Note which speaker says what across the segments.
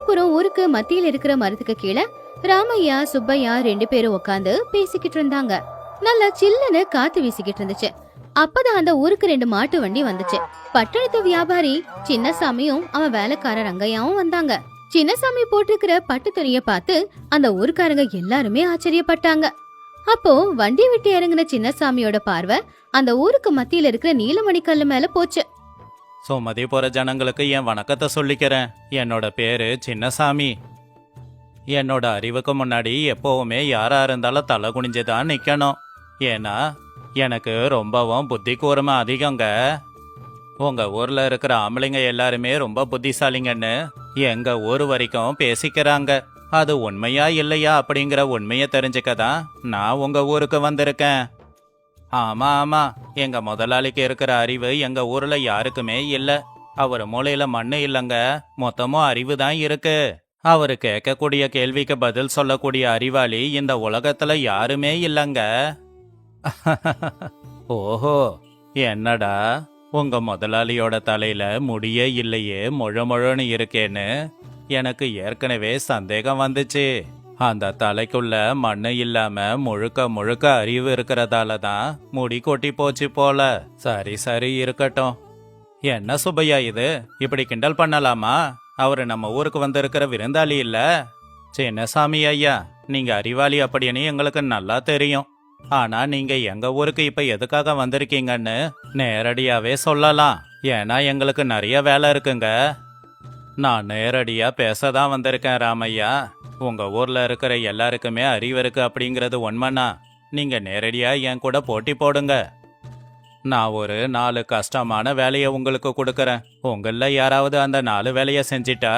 Speaker 1: அப்புறம் ஊருக்கு மத்தியில இருக்கிற மரத்துக்கு கீழே ராமையா சுப்பையா 2 பேரும் உட்காந்து பேசிக்கிட்டு இருந்தாங்க. நல்லா சில்லுன்னு காத்து வீசிக்கிட்டு இருந்துச்சு. அப்பதான் அந்த ஊருக்கு 2 மாட்டு வண்டி வந்துச்சு. பட்டணத்து வியாபாரி சின்னசாமியும் அவன் வேலைக்கார ரங்கையாவும் வந்தாங்க. சின்னசாமி போட்டிருக்கிற பட்டு துணிய பார்த்து அந்த ஊருக்காரங்க எல்லாருமே ஆச்சரியப்பட்டாங்க. அப்போ வண்டி விட்டு இறங்கின சின்னசாமியோட பார்வை அந்த ஊருக்கு மத்தியில இருக்கிற நீலமணி கல்லு மேல போச்சு.
Speaker 2: சுமதி போற ஜனங்களுக்கு என் வணக்கத்தை சொல்லிக்கிறேன். என்னோட பேரு சின்னசாமி. என்னோட அறிவுக்கு முன்னாடி எப்பவுமே யாரா இருந்தாலும் தலை குனிஞ்சுதான் நிக்கணும். ஏன்னா எனக்கு ரொம்பவும் புத்தி கூர்மை அதிகங்க. உங்க ஊர்ல இருக்கிற ஆம்பளைங்க எல்லாருமே ரொம்ப புத்திசாலிங்கன்னு எங்க ஊர் வரைக்கும் பேசிக்கிறாங்க. அது உண்மையா இல்லையா அப்படிங்கிற உண்மையை தெரிஞ்சுக்கதான் நான் உங்க ஊருக்கு வந்திருக்கேன். ஆமா ஆமா, எங்க முதலாளிக்கு இருக்கிற அறிவு எங்க ஊர்ல யாருக்குமே இல்ல. அவர் மூளையில மண்ணு இல்லங்க, மொத்தமும் அறிவு தான் இருக்கு. அவரு கேட்கக்கூடிய கேள்விக்கு பதில் சொல்லக்கூடிய அறிவாளி இந்த உலகத்துல யாருமே இல்லங்க. ஓஹோ, என்னடா உங்க முதலாளியோட தலையில முடியே இல்லையே, முழமுழன்னு இருக்கேன்னு எனக்கு ஏற்கனவே சந்தேகம் வந்துச்சு. அந்த தலைக்குள்ள மண்ணு இல்லாம முழுக்க முழுக்க அறிவு இருக்கிறதால தான் முடி கொட்டி போச்சு போல. சரி சரி இருக்கட்டும். என்ன சுப்பையா இது, இப்படி கிண்டல் பண்ணலாமா? அவரு நம்ம ஊருக்கு வந்திருக்கிற விருந்தாளி இல்ல. சின்னசாமி ஐயா, நீங்க அறிவாளி அப்படின்னு எங்களுக்கு நல்லா தெரியும். ஆனா நீங்க எங்க ஊருக்கு இப்ப எதுக்காக வந்திருக்கீங்கன்னு நேரடியாவே சொல்லலாம். ஏன்னா எங்களுக்கு நிறைய வேலை இருக்குங்க. நான் நேரடியா பேசதான் வந்திருக்கேன் ராமையா. உங்க ஊர்ல இருக்கிற எல்லாருக்குமே அறிவு இருக்கு அப்படிங்கறது உண்மைனா நீங்க நேரடியா என் கூட போட்டி போடுங்க. நான் ஒரு 4 கஷ்டமான வேலையை உங்களுக்கு கொடுக்கறேன். உங்கள யாராவது அந்த 4 வேலையை செஞ்சிட்டா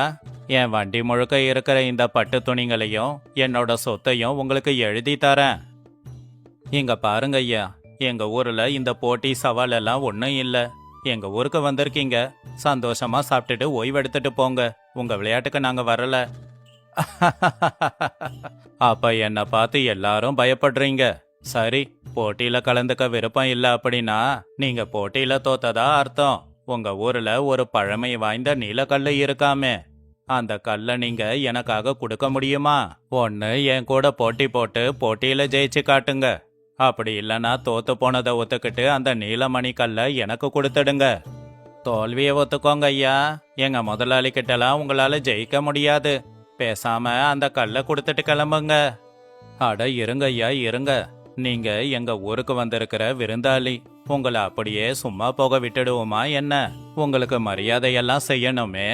Speaker 2: என் வண்டி முழுக்க இருக்கிற இந்த பட்டு துணிங்களையும் என்னோட சொத்தையும் உங்களுக்கு எழுதி தரேன். இங்க பாருங்க ஐயா, எங்க ஊர்ல இந்த போட்டி சவால் எல்லாம் ஒன்றும் இல்லை. எங்க ஊருக்கு வந்திருக்கீங்க, சந்தோஷமா சாப்பிட்டுட்டு ஓய்வெடுத்துட்டு போங்க. உங்க விளையாட்டுக்கு நாங்க வரல. அப்ப என்ன பார்த்து எல்லாரும் பயப்படுறீங்க. சரி, போட்டியில கலந்துக்க விருப்பம் இல்ல அப்படின்னா நீங்க போட்டியில தோத்ததா அர்த்தம். உங்க ஊர்ல ஒரு பழமை வாய்ந்த நீலக்கல்லு இருக்காமே, அந்த கல்லை நீங்க எனக்காக கொடுக்க முடியுமா? ஒன்னு என் கூட போட்டி போட்டு போட்டியில ஜெயிச்சு காட்டுங்க. அப்படி இல்லைன்னா தோத்து போனதை ஒத்துக்கிட்டு அந்த நீலமணி கல்லை எனக்கு கொடுத்துடுங்க. தோல்வியை ஒத்துக்கோங்க ஐயா, எங்க முதலாளி கிட்டலாம் உங்களால ஜெயிக்க முடியாது. பேசாம அந்த கல்லை கொடுத்துட்டு கிளம்புங்க. அட இருங்க ஐயா இருங்க, நீங்க எங்க ஊருக்கு வந்திருக்கிற விருந்தாளி. உங்களை அப்படியே சும்மா போக விட்டுடுவோமா என்ன? உங்களுக்கு மரியாதையெல்லாம் செய்யணுமே.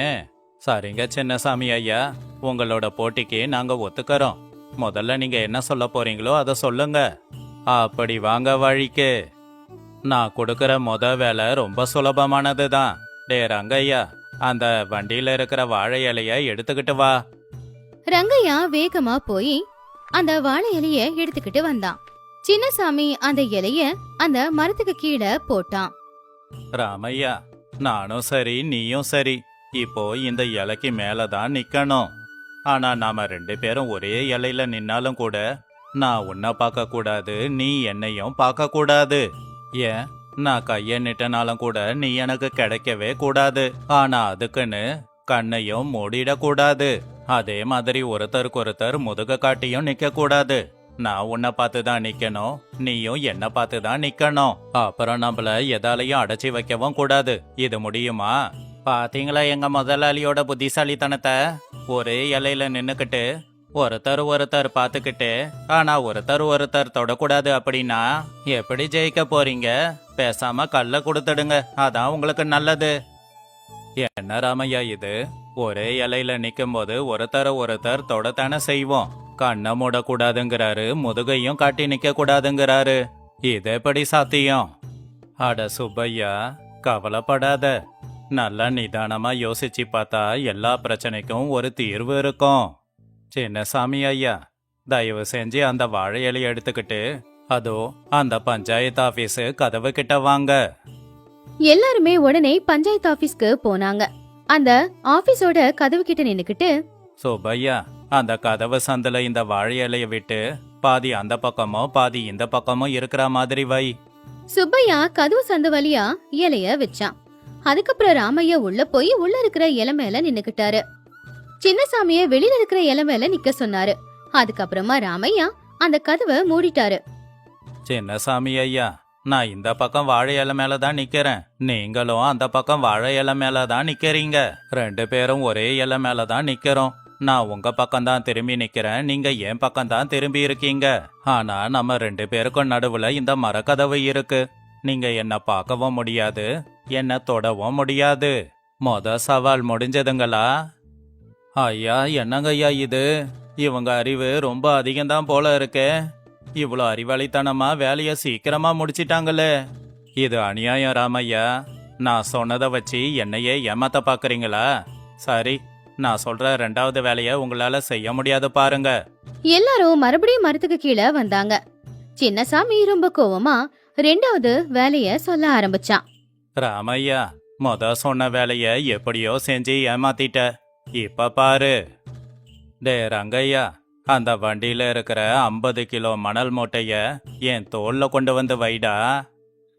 Speaker 2: சரிங்க சின்னசாமி ஐயா, உங்களோட போட்டிக்கு நாங்க ஒத்துக்கறோம். முதல்ல நீங்க என்ன சொல்ல போறீங்களோ அதை சொல்லுங்க. அப்படி வாங்க வழிக்கு. நான் கொடுக்கற வேலை ரொம்ப சுலபமானது தான். டே ரங்கையா, அந்த வண்டியில இருக்கிற வாழை இலைய எடுத்துக்கிட்டு வா.
Speaker 1: ரங்கையா வேகமா போய் அந்த வாழை இலைய எடுத்துக்கிட்டு வந்தான். சின்னசாமி அந்த இலைய அந்த மரத்துக்கு கீழே போட்டான்.
Speaker 2: ராமையா, நானும் சரி நீயும் சரி, இப்போ இந்த இலைக்கு மேலதான் நிக்கணும். ஆனா நாம 2 பேரும் ஒரே இலையில நின்னாலும் கூட நான் உன்னை பார்க்க கூடாது, நீ என்னையும் பார்க்க கூடாது. ஏன், நான் கைய நிட்டனாலும் கூட நீ எனக்கு கிடைக்கவே கூடாது. ஆனா அதுக்குன்னு கண்ணையும் மூடிடக்கூடாது. அதே மாதிரி ஒருத்தருக்கு ஒருத்தர் முதுக காட்டியும் நிக்க கூடாது. நான் உன்னை பார்த்து தான் நிக்கணும், நீயும் என்ன பார்த்து தான் நிக்கணும். அப்புறம் நம்மள எதாலையும் அடைச்சி வைக்கவும் கூடாது. இது முடியுமா? பாத்தீங்களா எங்க முதலாளியோட புத்திசாலித்தனத்தை? ஒரே இலையில நின்னுக்கிட்டு ஒருத்தர் பார்த்துக்கிட்டு ஆனா ஒருத்தர் தொடக்கூடாது அப்படின்னா எப்படி ஜெயிக்க போறீங்க? பேசாம கல்ல கொடுத்துடுங்க, அதான் உங்களுக்கு நல்லது. என்ன ராமையா இது, ஒரே இலையில நிக்கும் போது ஒருத்தர் தொடத்தானே செய்வோம். கண்ணை மூடக்கூடாதுங்கிறாரு, முதுகையும் காட்டி நிக்க கூடாதுங்கிறாரு. இது எப்படி சாத்தியம்? அட சுப்பையா, கவலைப்படாத. நல்லா நிதானமா யோசிச்சு பார்த்தா எல்லா பிரச்சனைக்கும் ஒரு தீர்வு இருக்கும். சின்னசாமி ஐயா, தயவு செஞ்சு அந்த வாழை இலையை எடுத்துக்கிட்டு அதோ அந்த பஞ்சாயத்து ஆபீஸ் கதவு கிட்ட வாங்க.
Speaker 1: எல்லாருமே உடனே பஞ்சாயத்து ஆபீஸ்க்கு போனாங்க. அந்த ஆபீஸோட கதவு கிட்ட நின்னுக்கிட்டு,
Speaker 2: சுப்பையா, அந்த கதவு சந்துல இந்த வாழை இலைய விட்டு பாதி அந்த பக்கமும் பாதி இந்த பக்கமும் இருக்கிற மாதிரி வை.
Speaker 1: சுப்பையா கதவு சந்து வழியா இலைய வச்சான். அதுக்கப்புறம் ராமையா உள்ள போய் உள்ள இருக்கிற இலை மேல நின்னுக்கிட்டாரு. சின்னசாமிய வெளியில இருக்கிற இலை மேல நிக்க சொன்னாரு. அதுக்கப்புறமா ராமையா அந்த கதவை மூடிட்டாரு.
Speaker 2: சின்னசாமி ஐயா, நான் இந்த பக்கம் வாழை இலை மேல தான் நிக்கிறேன். நீங்களும் அந்த பக்கம் வாழை இலை மேல தான் நிக்கிறீங்க. 2 பேரும் ஒரே இலை மேல தான் நிக்கிறோம். நான் உங்க பக்கம் தான் திரும்பி நிக்கிறேன், நீங்க என் பக்கம் தான் திரும்பி இருக்கீங்க. ஆனா நம்ம 2 பேருக்கும் நடுவுல இந்த மரக்கதவு இருக்கு. நீங்க என்ன பார்க்கவும் முடியாது, என்ன தொடவும் முடியாது. சவால் முடிஞ்சதுங்களா? ஐயா, என்னங்க ஐயா இது? இவங்க அறிவு ரொம்ப அதிகம்தான் போல இருக்கே. இவ்வளோ அறிவாளித்தனமா வேலைய சீக்கிரமா முடிச்சிட்டாங்களே. இது அநியாயம் ராமையா. நான் சொன்னதை வச்சு என்னையே ஏமாத்த பாக்குறீங்களா? சரி, நான் சொல்ற 2வது வேலைய உங்களால செய்ய முடியாது பாருங்க.
Speaker 1: எல்லாரும் மறுபடியும் மரத்துக்கு கீழே வந்தாங்க. சின்னசாமி ரொம்ப கோவமா 2வது வேலைய சொல்ல ஆரம்பிச்சான்.
Speaker 2: ராமையா, சொன்ன வேலைய எப்படியோ செஞ்சு ஏமாத்திட்ட. இப்ப பாரு. டே ரங்கையா, அந்த வண்டியில இருக்கிற 50 கிலோ மணல் மூட்டைய என் தோல்ல கொண்டு வந்து வைடா.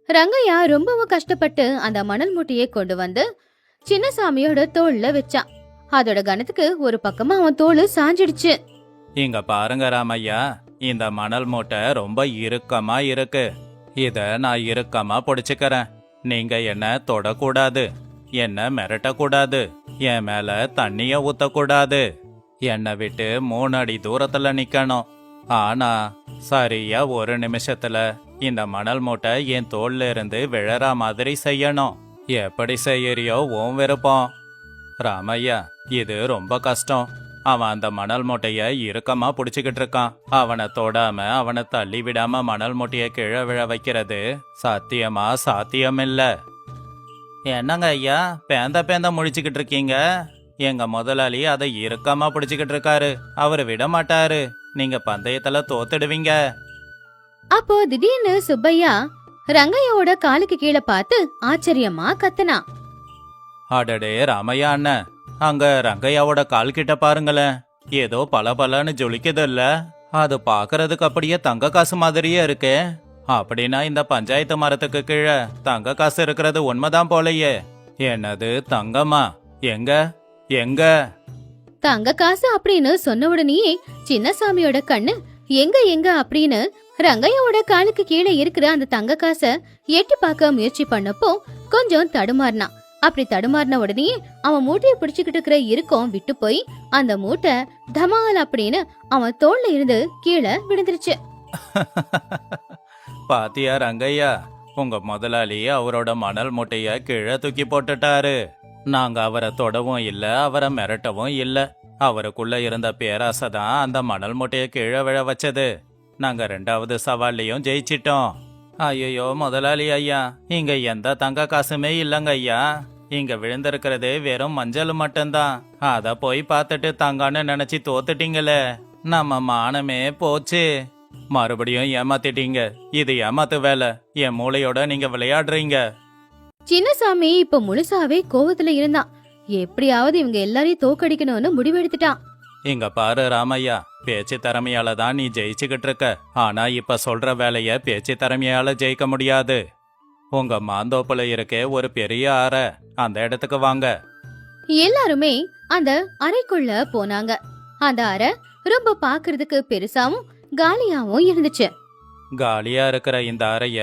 Speaker 1: ரங்கையா ரொம்பவும் கஷ்டப்பட்டு அந்த மணல் மூட்டையை கொண்டு வந்து சின்னசாமியோட தோல்ல வச்சான். அதோட கணத்துக்கு ஒரு பக்கமா அவன் தோல் சாஞ்சிடுச்சு.
Speaker 2: இங்க பாருங்க ராமையா, இந்த மணல் மூட்டை ரொம்ப இறுக்கமா இருக்கு. இத நான் இறுக்கமா பிடிச்சுக்கிறேன். நீங்க என்ன தொடக்கூடாது, என்ன மிரட்டக்கூடாது, என் மேல தண்ணிய ஊத்தக்கூடாது. என்னை விட்டு 3 அடி தூரத்துல நிக்கணும். ஆனா சரியா 1 நிமிஷத்துல இந்த மணல் மூட்டை என் தோல்ல இருந்து விழற மாதிரி செய்யணும். எப்படி செய்யறியோ உன் விருப்பம். ராமையா, இது ரொம்ப கஷ்டம். அவன் அந்த மணல் மூட்டைய இறுக்கமா புடிச்சுக்கிட்டு இருக்கான். அவனை தொடாம, அவனை தள்ளி விடாம மணல் மூட்டைய கீழே விழ வைக்கிறது சத்தியமா சாத்தியமில்ல. என்னங்க ஐயா, பேந்த முழிச்சுக்கிட்டு இருக்கீங்க? எங்க முதலாளி அதை இறுக்கமா பிடிச்சுக்கிட்டு இருக்காரு. அவரு விட மாட்டாரு. நீங்க பந்தயத்துல தோத்துடுவீங்க.
Speaker 1: அப்போ திடீர்னு சுப்பையா ரங்கையோட காலுக்கு கீழே பார்த்து ஆச்சரியமா கத்துனா.
Speaker 2: அடடே ராமையா அண்ணன், அங்க ரங்கையாவோட கால் கிட்ட பாருங்களேன். ஏதோ பலன்னு ஜொலிக்குது இல்ல? அது பாக்குறதுக்கு அப்படியே தங்க காசு மாதிரியே இருக்கே. அப்படின்னா இந்த பஞ்சாயத்து மரத்துக்கு கீழே தங்க காசு இருக்கிறது உண்மைதான் போலயே. என்னது தங்கமா? எங்க எங்க?
Speaker 1: தங்க காசு அப்படின்னு சொன்ன உடனேயே சின்னசாமியோட கண்ணு எங்க எங்க அப்படின்னு ரங்கையோட காலுக்கு கீழே இருக்கிற அந்த தங்க காசை எட்டி பார்க்க முயற்சி பண்ணப்போ கொஞ்சம் தடுமாறினான். அப்படி தடுமாறின உடனே அவன் மூட்டையை பிடிச்சுக்கிட்டு இருக்கிற இறுக்கம் விட்டு போய் அந்த மூட்டை தமால் அப்படின்னு அவன் தோல்ல இருந்து கீழே விழுந்துருச்சு.
Speaker 2: பாத்தியா ரங்கையா, உங்க முதலாளி அவரோட மணல் மூட்டைய கீழே தூக்கி போட்டுட்டாரு. நாங்க அவரை தொடவும் இல்ல, அவரை மிரட்டவும் இல்ல. அவருக்குள்ள இருந்த பேராசை தான் அந்த மணல் மூட்டைய கீழே விழ வச்சது. நாங்க 2வது சவால்லையும் ஜெயிச்சிட்டோம். ஐயோ முதலாளி ஐயா, இங்க எந்த தங்க காசுமே இல்லங்க ஐயா. இங்க விழுந்திருக்கிறது வெறும் மஞ்சள் மட்டும்தான். அத போய் பார்த்துட்டு தங்கன்னு நினைச்சு தோத்துட்டீங்களே. நம்ம மானமே போச்சு. மறுபடியும் ஏமாத்திட்டீங்க. இது ஏமாத்து வேலை. என் மூளையோட நீங்க விளையாடுறீங்க.
Speaker 1: சின்னசாமி இப்ப முழுசாவே கோவத்துல இருந்தான். எப்படியாவது இவங்க எல்லாரையும் தோக்கடிக்கணும்னு முடிவெடுத்துட்டான்.
Speaker 2: இங்க பாரு ராமையா, பேச்சு திறமையால தான் நீ ஜெயிச்சுக்கிட்டு இருக்க. ஆனா இப்ப சொல்ற வேலைய பேச்சு திறமையால ஜெயிக்க முடியாது. உங்க மாந்தோப்புல இருக்கே ஒரு பெரிய அறை, அந்த இடத்துக்கு வாங்க.
Speaker 1: எல்லாருமே அந்த அறைக்குள்ள போனாங்க. அந்த அறை ரொம்ப பாக்குறதுக்கு பெருசாவும் காலியாவும் இருந்துச்சு.
Speaker 2: காலியா இருக்கிற இந்த அறைய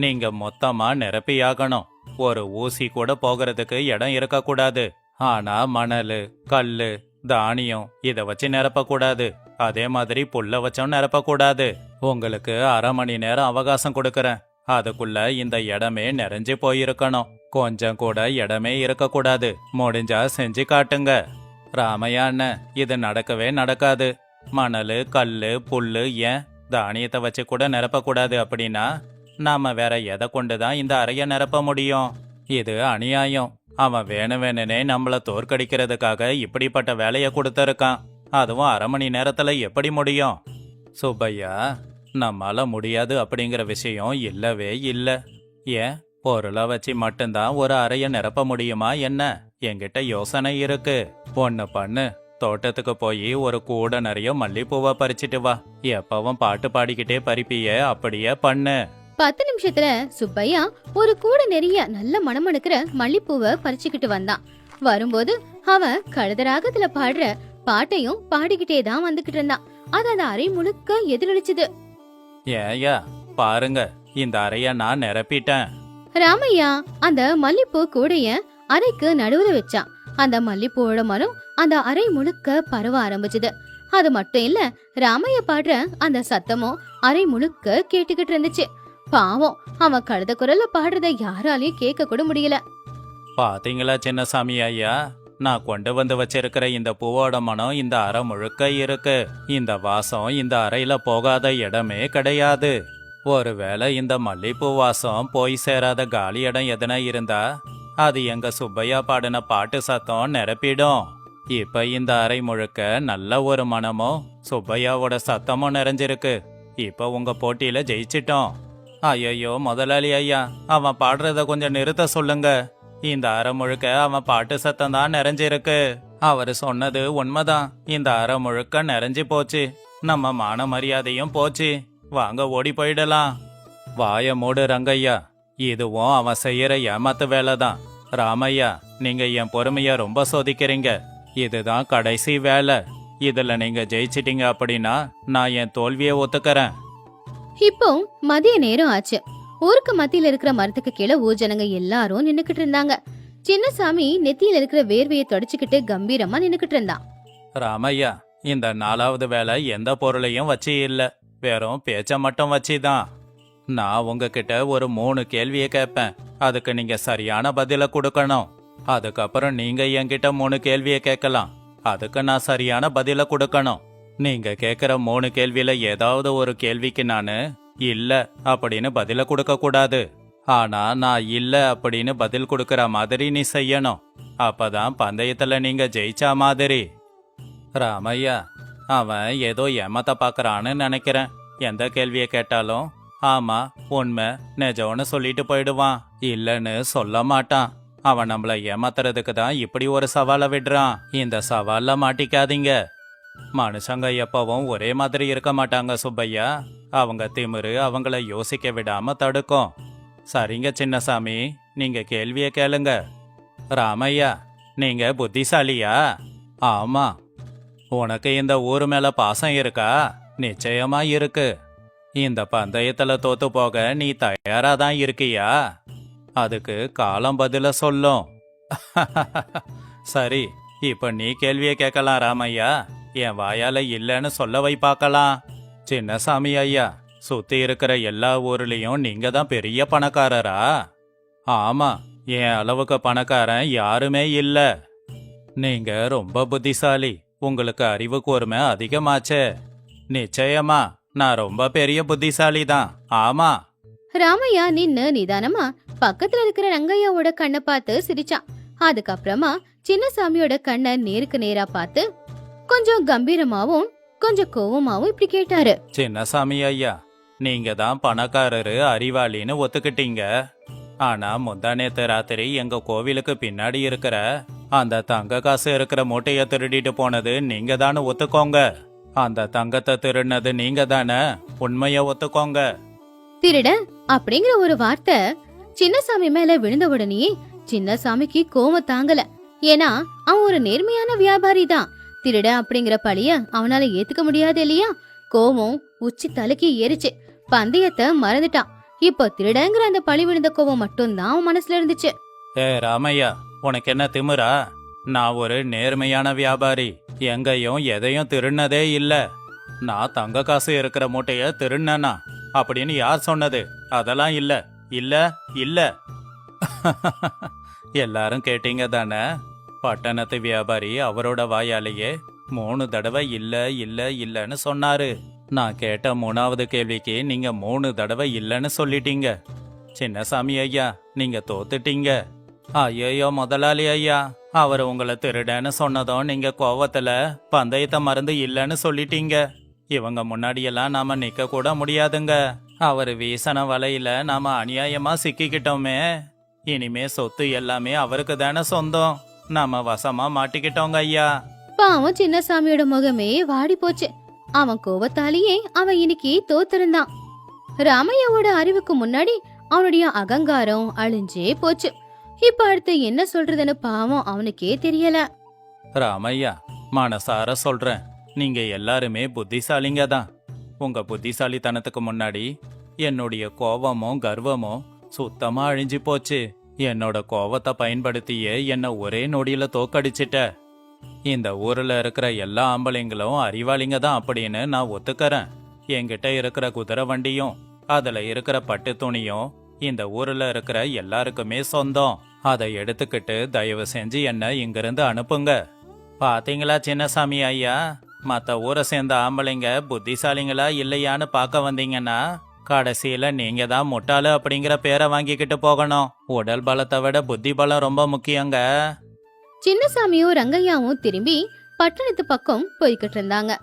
Speaker 2: நீங்க மொத்தமா நிரப்பியாகணும். ஒரு ஊசி கூட போகிறதுக்கு இடம் இருக்கக்கூடாது. ஆனா மணலு, கல்லு, தானியம் இத வச்சு நிரப்பக்கூடாது. அதே மாதிரி புல்ல வச்சும் நிரப்பக்கூடாது. உங்களுக்கு 1/2 மணி நேரம் அவகாசம் கொடுக்கறேன். அதுக்குள்ள இந்த இடமே நிறைஞ்சு போயிருக்கணும். கொஞ்சம் கூட இடமே இருக்கக்கூடாது. முடிஞ்சா செஞ்சு காட்டுங்க. ராமையா அண்ணன், இது நடக்கவே நடக்காது. மணலு, கல்லு, புல்லு, ஏன் தானியத்தை வச்சு கூட நிரப்பக்கூடாது அப்படின்னா நாம வேற எதை கொண்டுதான் இந்த அறைய நிரப்ப முடியும்? இது அநியாயம். அவன் வேணும்னே நம்மள தோற்கடிக்கிறதுக்காக இப்படிப்பட்ட வேலைய கொடுத்திருக்கான். அதுவும் 1/2 மணி நேரத்துல எப்படி முடியும்? சுப்பையா, நம்மால முடியாது அப்படிங்கிற விஷயம் இல்லவே இல்ல. ஏன் பொருளை வச்சு மட்டும்தான் ஒரு அறைய நிரப்ப முடியுமா என்ன? என்கிட்ட யோசனை இருக்கு. ஒன்னு பண்ணு, தோட்டத்துக்கு போய் ஒரு கூட நிறைய மல்லிப்பூவை பறிச்சிட்டு வா. எப்பவும் பாட்டு பாடிக்கிட்டே பறிப்பிய, அப்படியே பண்ணு.
Speaker 1: 10 நிமிஷத்துல சுப்பையா ஒரு கூட நிறைய நல்ல மணமணுக்கிற மல்லிப்பூவை பறிச்சுக்கிட்டு வந்தான். வரும்போது அவன் கழுதராகத்துல பாடுற பாட்டையும் பாடிக்கிட்டே தான் வந்துகிட்டு இருந்தான். அது அந்த அறை முழுக்க எதிரொலிச்சுது.
Speaker 2: ஏயா பாருங்க, இந்த அறைய நான் நிரப்பிட்டேன்.
Speaker 1: ராமையா அந்த மல்லிப்பூ கூடைய அறைக்கு நடுவுல வச்சான். அந்த மல்லிப்பூவோட மனம் அந்த அறை முழுக்க பரவ ஆரம்பிச்சுது. அது மட்டும் இல்ல, ராமையா பாடுற அந்த சத்தமும் அறை முழுக்க கேட்டுக்கிட்டு இருந்துச்சு. பாவம், அவன் கழுத குரல்ல பாடுறத யாராலையும் கேட்க கூட முடியல.
Speaker 2: பாத்தீங்களா சின்னசாமி ஐயா, நான் கொண்டு வந்து வச்சிருக்கிற இந்த பூவோட மனம் இந்த அறை முழுக்க இருக்கு. இந்த வாசம் இந்த அறையில போகாத இடமே கிடையாது. ஒருவேளை இந்த மல்லிப்பூ வாசம் போய் சேராத காலி இடம் எதனா இருந்தா அது எங்க சுப்பையா பாடின பாட்டு சத்தம் நிரப்பிடும். இப்ப இந்த அறை முழுக்க நல்ல ஒரு மனமும் சுப்பையாவோட சத்தமும் நிறைஞ்சிருக்கு. இப்ப உங்க போட்டியில ஜெயிச்சிட்டோம். ஐயோ முதலாளி ஐயா, அவன் பாடுறத கொஞ்சம் நிறுத்த சொல்லுங்க. இந்த அறை முழுக்க அவன் பாட்டு சத்தம் தான் நிறைஞ்சிருக்கு. அவரு சொன்னது உண்மைதான். இந்த அறை முழுக்க நிறைஞ்சு போச்சு. நம்ம மான மரியாதையும் போச்சு. வாங்க ஓடி போயிடலாம். வாய மூடு ரங்கையா, இதுவும் அவன் செய்யற ஏமாத்து வேலைதான். ராமையா, நீங்க என் பொறுமைய ரொம்ப சோதிக்கிறீங்க. இதுதான் கடைசி வேலை. இதுல நீங்க ஜெயிச்சிட்டீங்க அப்படின்னா நான் என் தோல்வியை ஒத்துக்கறேன்.
Speaker 1: இப்போ மதிய நேரம் ஆச்சு. ஊருக்கு மத்தியில இருக்கிற மரத்துக்கு கீழே ஊர்ஜனங்க எல்லாரும் நின்னுக்கிட்டு இருந்தாங்க. சின்னசாமி நெத்தியில இருக்கிற வேர்வையை தொடச்சுக்கிட்டு கம்பீரமா நின்னுக்கிட்டு இருந்தான்.
Speaker 2: ராமையா, இந்த 4வது வேலை எந்த பொருளையும் வச்சு இல்ல, வெறும் பேச்ச மட்டும் வச்சுதான். நான் உங்ககிட்ட ஒரு 3 கேள்வியை கேட்பேன். அதுக்கு நீங்க சரியான பதில கொடுக்கணும். அதுக்கப்புறம் நீங்க என்கிட்ட 3 கேள்வியை கேட்கலாம். அதுக்கு நான் சரியான பதில கொடுக்கணும். நீங்க கேக்குற 3 கேள்வியில ஏதாவது ஒரு கேள்விக்கு நானு இல்ல அப்படின்னு பதில கொடுக்க கூடாது. ஆனா நான் இல்ல அப்படின்னு பதில் கொடுக்கற மாதிரி நீ செய்யணும். அப்பதான் பந்தயத்துல நீங்க ஜெயிச்சா மாதிரி. ராமையா, அவன் ஏதோ ஏமாத்த பாக்குறான்னு நினைக்கிறேன். எந்த கேள்வியை கேட்டாலும் ஆமா உண்மை நிஜம்னு சொல்லிட்டு போயிடுவான். இல்லன்னு சொல்ல மாட்டான். அவன் நம்மள ஏமாத்துறதுக்கு தான் இப்படி ஒரு சவாலை விடுறான். இந்த சவால்ல மாட்டிக்காதீங்க. மனுஷங்க எப்பவும் ஒரே மாதிரி இருக்க மாட்டாங்க சுப்பையா. அவங்க திமிரு அவங்கள யோசிக்க விடாம தடுக்கும். சரிங்க சின்னசாமி, நீங்க கேள்விய கேளுங்க. ராமையா, நீங்க புத்திசாலியா? ஆமா. உனக்கு இந்த ஊர் மேல பாசம் இருக்கா? நிச்சயமா இருக்கு. இந்த பந்தயத்துல தோத்து போக நீ தயாரா தான் இருக்கியா? அதுக்கு காலம் பதில சொல்லும். சரி, இப்ப நீ கேள்விய கேட்கலாம் ராமையா. என் வாயால இல்லன்னு சொல்ல வை பார்க்கலாம். சின்னசாமி ஐயா, சுத்தி இருக்கிற எல்லா ஊர்லயும் நீங்க தான் பெரிய பணக்காரரா? ஆமா, என் அளவுக்கு பணக்காரன் யாருமே இல்ல. நீங்க ரொம்ப புத்திசாலி. உங்களுக்கு அறிவு கூர்மை அதிகமாச்சே. நிச்சயமா நான் ரொம்ப பெரிய புத்திசாலி தான். ஆமா.
Speaker 1: ராமையா நின்னு நிதானமா பக்கத்துல இருக்கிற ரங்கையாவோட கண்ணை பார்த்து சிரிச்சான். அதுக்கப்புறமா சின்னசாமியோட கண்ணை நேருக்கு நேரா பார்த்து கொஞ்சம் கம்பீரமாவும் கொஞ்சம் கோவமாவும் இப்படி கேட்டாரு.
Speaker 2: சின்னசாமி ஐயா, நீங்க தான் பணக்காரரு அறிவாளின்னு ஒத்துக்கிட்டீங்க. ஆனா முந்தானேத்து ராத்திரி எங்க கோவிலுக்கு பின்னாடி இருக்கிற அந்த தங்க காசு இருக்கிற மூட்டைய திருடிட்டு போனது நீங்க தானே ஒத்துக்கோங்க. அந்த தங்கத்தை திருடினது நீங்க தானே, உண்மைய ஒத்துக்கோங்க.
Speaker 1: திருட அப்படிங்கிற ஒரு வார்த்தை சின்னசாமி மேல விழுந்த உடனே சின்னசாமிக்கு கோவம் தாங்கல. ஏன்னா அவன் ஒரு நேர்மையான வியாபாரி தான். திருட அப்படிங்கிற பழிய அவனால ஏத்துக்க முடியாது இல்லையா? கோவம் உச்சி தலைக்கு ஏறிச்சு. பந்தயத்தை மறந்துட்டான். இப்போ திருடங்கிற அந்த பழி விழுந்த கோவம் மட்டும்தான் அவன் மனசுல இருந்துச்சு.
Speaker 2: ராமையா, உனக்கு என்ன திமிரா? நான் ஒரு நேர்மையான வியாபாரி. எங்கேயும் எதையும் திருடினதே இல்ல. நான் தங்க காசு இருக்கிற மூட்டைய திருடினா அப்படின்னு யார் சொன்னது? அதெல்லாம் இல்ல இல்ல இல்ல. எல்லாரும் கேட்டீங்க தானே? பட்டணத்து வியாபாரி அவரோட வாயாலேயே 3 தடவை இல்ல இல்ல இல்லன்னு சொன்னாரு. நான் கேட்ட 3வது கேள்விக்கு நீங்க 3 தடவை இல்லன்னு சொல்லிட்டீங்க. சின்னசாமி ஐயா, நீங்க தோத்துட்டீங்க. ஐயோ முதலாளி ஐயா, அவர் உங்களை திருடன்னு சொன்னதும் நீங்க கோவத்துல பந்தயத்தை மறந்து இல்லன்னு சொல்லிட்டீங்க. இவங்க முன்னாடியெல்லாம் நாம நிக்க கூட முடியாதுங்க. அவர் வீசன வலையில நாம அநியாயமா சிக்கிக்கிட்டோமே. இனிமே சொத்து எல்லாமே அவருக்கு தானே சொந்தம். நாம வசமா மாட்டிக்கிட்டோங்க ஐயா.
Speaker 1: பாவம் சின்னசாமியோட முகமே வாடி போச்சு. அவன் கோவத்தாலேயே அவன் இன்னைக்கு தோத்திருந்தான். ராமையாவோட அறிவுக்கு முன்னாடி அவனுடைய அகங்காரம் அழிஞ்சே போச்சு. இப்ப அடுத்து என்ன சொல்றதுன்னு பாவம் அவனுக்கே தெரியல.
Speaker 2: ராமையா, மனசார சொல்றேன், நீங்க எல்லாருமே புத்திசாலிங்க தான். உங்க புத்திசாலித்தனத்துக்கு முன்னாடி என்னுடைய கோவமும் கர்வமும் சுத்தமா அழிஞ்சு போச்சு. என்னோட கோவத்தை பயன்படுத்தியே என்ன ஒரே நொடியில தோக்கடிச்சிட்ட. இந்த ஊர்ல இருக்கிற எல்லா ஆம்பளைங்களும் அறிவாளிங்க தான் அப்படின்னு நான் ஒத்துக்கறேன். என்கிட்ட இருக்கிற குதிரை வண்டியும் அதுல இருக்கிற பட்டு துணியும் இந்த ஊர்ல இருக்கிற எல்லாருக்குமே சொந்தம். அதை எடுத்துக்கிட்டு தயவு செஞ்சு என்ன இங்கிருந்து அனுப்புங்க. பாத்தீங்களா சின்னசாமி ஐயா, மத்த ஊரை சேர்ந்த ஆம்பளைங்க புத்திசாலிங்களா இல்லையான்னு பார்க்க வந்தீங்கன்னா கடைசியில நீங்க தான் முட்டாளு அப்படிங்கிற பேரை வாங்கிக்கிட்டு போகணும். உடல் பலத்தை விட புத்தி பலம் ரொம்ப முக்கியங்க.
Speaker 1: சின்னசாமியும் ரங்கையாவும் திரும்பி பட்டணத்து பக்கம் போய்கிட்டு இருந்தாங்க.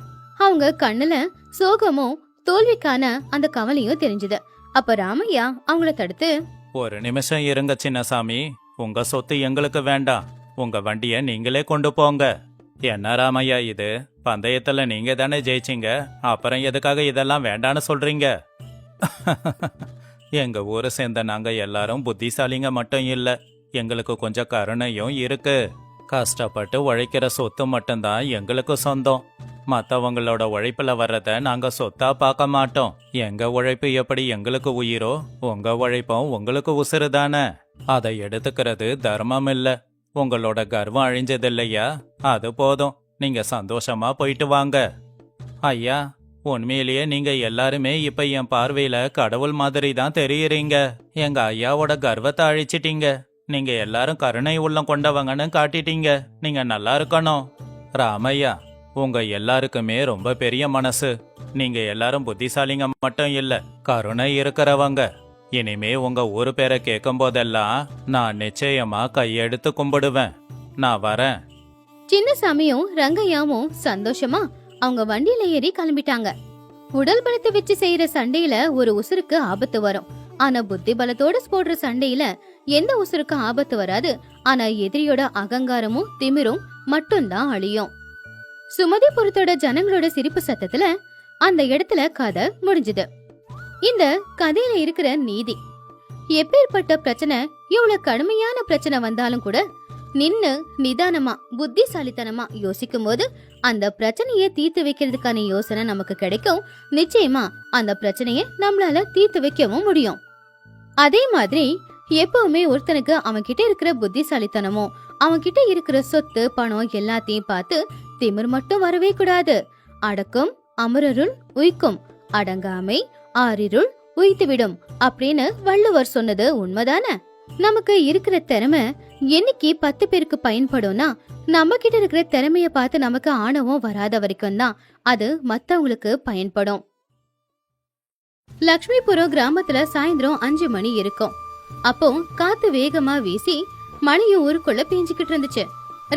Speaker 1: அவங்க கண்ணுல சோகமும் தோல்விக்கான அந்த கவலையும் தெரிஞ்சது. அப்ப ராமையா அவங்கள தடுத்து,
Speaker 2: ஒரு நிமிஷம் இருங்க சின்னசாமி, உங்க சொத்து எங்களுக்கு வேண்டாம். உங்க வண்டிய நீங்களே கொண்டு போங்க. என்ன ராமையா இது, பந்தயத்துல நீங்க தானே ஜெயிச்சிங்க, அப்புறம் எதுக்காக இதெல்லாம் வேண்டான்னு சொல்றீங்க? எங்க ஊரை சேர்ந்த நாங்க எல்லாரும் புத்திசாலிங்க மட்டும் இல்ல, எங்களுக்கு கொஞ்சம் கருணையும் இருக்கு. கஷ்டப்பட்டு உழைக்கிற சொத்து மட்டும்தான் எங்களுக்கு சொந்தம். மத்தவங்களோட உழைப்புல வர்றத நாங்க சொத்தா பார்க்க மாட்டோம். எங்க உழைப்பு எப்படி எங்களுக்கு உயிரோ, உங்க உழைப்பும் உங்களுக்கு உசுறு தானே. அதை எடுத்துக்கிறது தர்மம் இல்ல. உங்களோட கர்வம் அழிஞ்சது இல்லையா, அது போதும். நீங்க சந்தோஷமா போயிட்டு வாங்க. ஐயா, உண்மையிலேயே நீங்க எல்லாருமே இப்ப என் பார்வையில கடவுள் மாதிரி தான் தெரியுறீங்க. எங்க ஐயாவோட கர்வத்தை அழிச்சிட்டீங்க. நீங்க எல்லாரும் கருணை உள்ளம் கொண்டவங்கன்னு காட்டிட்டீங்க. நீங்க நல்லா இருக்கணும். ராமையா, உங்க எல்லாருக்குமே ரொம்ப பெரிய மனசு. நீங்க எல்லாரும் புத்திசாலிங்க மட்டும் இல்ல, கருணை இருக்கிறவங்க. இனிமே உங்க ஊரு பேரை கேட்கும் போதெல்லாம் நான் நிச்சயமா கையெடுத்து கும்பிடுவேன். நான் வரேன்.
Speaker 1: சின்னசாமியும் ரங்கையாவும் சந்தோஷமா அவங்க வண்டியில ஏறி கிளம்பிட்டாங்க. உடல் பலத்தை வச்சு செய்யற சண்டையில ஒரு உசுருக்கு ஆபத்து வரும். ஆனா புத்தி பலத்தோட போடுற சண்டையில எந்த உசுருக்கு ஆபத்து வராது. ஆனா எதிரியோட அகங்காரமும் திமிரும் மட்டும்தான் அழியும். சுமதிபுரத்தோட ஜனங்களோட சிரிப்பு சத்தத்துல அந்த இடத்துல கதை முடிஞ்சது. இந்த கதையில இருக்கிற நீதி, எப்பேற்பட்ட பிரச்சனை, எவ்வளவு கடுமையான பிரச்சனை வந்தாலும் கூட நின்னு நிதானமா புத்திசாலித்தனமா யோசிக்கும் போது அந்த பிரச்சனையை தீர்த்து வைக்கிறதுக்கான யோசனை நமக்கு கிடைக்கும். நிச்சயமா அந்த பிரச்சனையை நம்மளால தீர்த்து வைக்கவும் முடியும். அதே மாதிரி எப்பவுமே ஒருத்தனுக்கு அவன் கிட்ட இருக்கிற புத்திசாலித்தனமும் அவன் கிட்ட இருக்கிற சொத்து பணம் எல்லாத்தையும் பார்த்து திமிர் மட்டும் வரவே கூடாது. அடக்கம் அமரருள் உய்க்கும், அடங்காமை ஆறிருள் உய்த்துவிடும் அப்படின்னு வள்ளுவர் சொன்னது உண்மைதானே? நமக்கு இருக்கிற திறமை என்னைக்கு 10 பேருக்கு பயன்படும்னா, நம்ம கிட்ட இருக்கிற திறமைய பார்த்து நமக்கு ஆணவம் வராத வரைக்கும் தான் அது மத்தவங்களுக்கு பயன்படும். லக்ஷ்மிபுரம் கிராமத்துல சாயந்தரம் 5 மணி இருக்கும். அப்போ காத்து வேகமா வீசி மழையும் ஊருக்குள்ள பேஞ்சுக்கிட்டு இருந்துச்சு.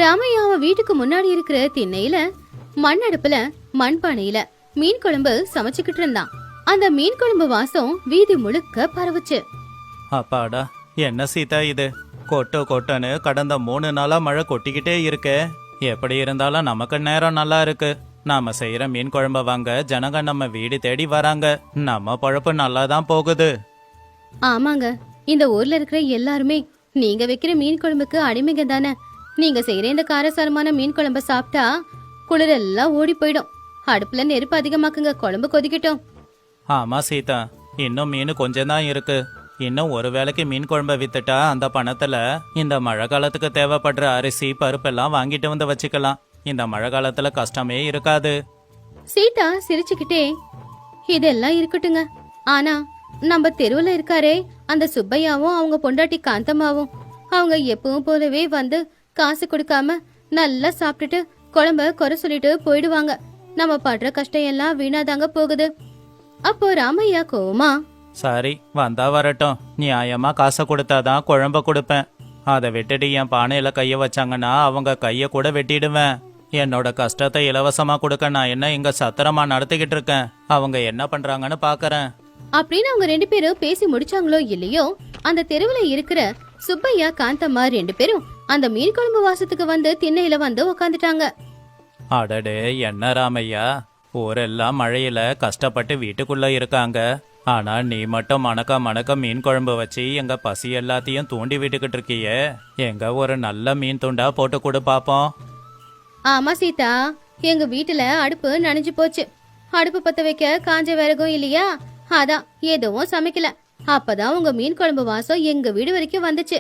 Speaker 1: ராமையா அவன் வீட்டுக்கு முன்னாடி இருக்கிற திண்ணையில மண்ணடுப்புல மண்பானையில மீன் குழம்பு சமைச்சுக்கிட்டு இருந்தான். அந்த மீன் குழம்பு வாசம் வீதி முழுக்க பரவுச்சு.
Speaker 2: அப்பாடா, என்ன சீதா இது, கொட்டு கொட்டுன்னு கடந்த 3 நாளா மழை கொட்டிக்கிட்டே இருக்கு. எப்படி இருந்தாலும் நமக்கு நேரம் நல்லா இருக்கு. நாம செய்யற மீன் குழம்ப வாங்க ஜனங்க நம்ம வீடு தேடி வராங்க. நம்ம பழப்பு நல்லா தான் போகுது.
Speaker 1: ஆமாங்க, இந்த ஊர்ல இருக்கிற எல்லாருமே நீங்க வைக்கிற மீன் குழம்புக்கு அடிமைங்க தானே. நீங்க செய்யற இந்த காரசாரமான மீன் குழம்ப சாப்பிட்டா குளிரெல்லாம் ஓடி போயிடும். அடுப்புல நெருப்பு அதிகமாக்குங்க, குழம்பு கொதிக்கட்டும்.
Speaker 2: ஆமா சீதா, இன்னும் மீன் கொஞ்சம் தான் இருக்கு. இன்னும் ஒரு வேளைக்கு மீன் குழம்ப வித்துட்டா அந்த பணத்துல இந்த மழை காலத்துக்கு தேவைப்படுற அரிசி பருப்பெல்லாம் வாங்கிட்டு வந்து வச்சுக்கலாம். இந்த மழை காலத்துல கஷ்டமே இருக்காது.
Speaker 1: சீதா சிரிச்சுக்கிட்டே, இதெல்லாம் இருக்கட்டுங்க, ஆனா நம்ம தெருவுல இருக்காரே அந்த சுப்பையாவும் அவங்க பொண்டாட்டி காந்தம்மாவும், அவங்க எப்பவும் போலவே வந்து காசு கொடுக்காம நல்லா சாப்பிட்டுட்டு குழம்ப குறை சொல்லிட்டு போயிடுவாங்க. நம்ம படுற கஷ்டம் எல்லாம் வீணாதாங்க போகுது. அப்போ ராமையா கோவமா,
Speaker 2: சரி வந்தா வரட்டும், நியாயமா காசை கொடுத்தாதான் குழம்ப கொடுப்பேன். அதை விட்டுட்டு என் பானையில கைய வச்சாங்கன்னா அவங்க கைய கூட வெட்டிடுவேன். என்னோட கஷ்டத்தை இலவசமா கொடுக்க நான் என்ன இங்க சத்திரமா நடத்திக்கிட்டு இருக்கேன். அவங்க என்ன பண்றாங்கன்னு பாக்குறேன்
Speaker 1: அப்படின்னு அவங்க 2 பேரும் பேசி முடிச்சாங்களோ இல்லையோ, அந்த தெருவுல இருக்கிற சுப்பையா காந்தம்மா 2 பேரும் அந்த மீன் குழம்பு வாசத்துக்கு வந்து திண்ணையில வந்து உக்காந்துட்டாங்க.
Speaker 2: அடடே, என்ன ராமையா, ஊரெல்லாம் மழையில கஷ்டப்பட்டு வீட்டுக்குள்ள இருக்காங்க. ஆனா நீ மட்டும் மணக்க மணக்க மீன் குழம்பு வச்சு எங்க பசி எல்லாத்தையும் தூண்டி விட்டுக்கிட்டு இருக்கியே. எங்க ஒரு நல்ல மீன் துண்டா போட்டு கொடு பாப்போம்.
Speaker 1: ஆமா சீதா, எங்க வீட்டுல அடுப்பு நனைஞ்சு போச்சு. அடுப்பு பத்த வைக்க காஞ்ச விறகும் இல்லையா, அதான் எதுவும் சமைக்கல. அப்பதான் உங்க மீன் குழம்பு வாசம் எங்க வீடு வரைக்கும் வந்துச்சு.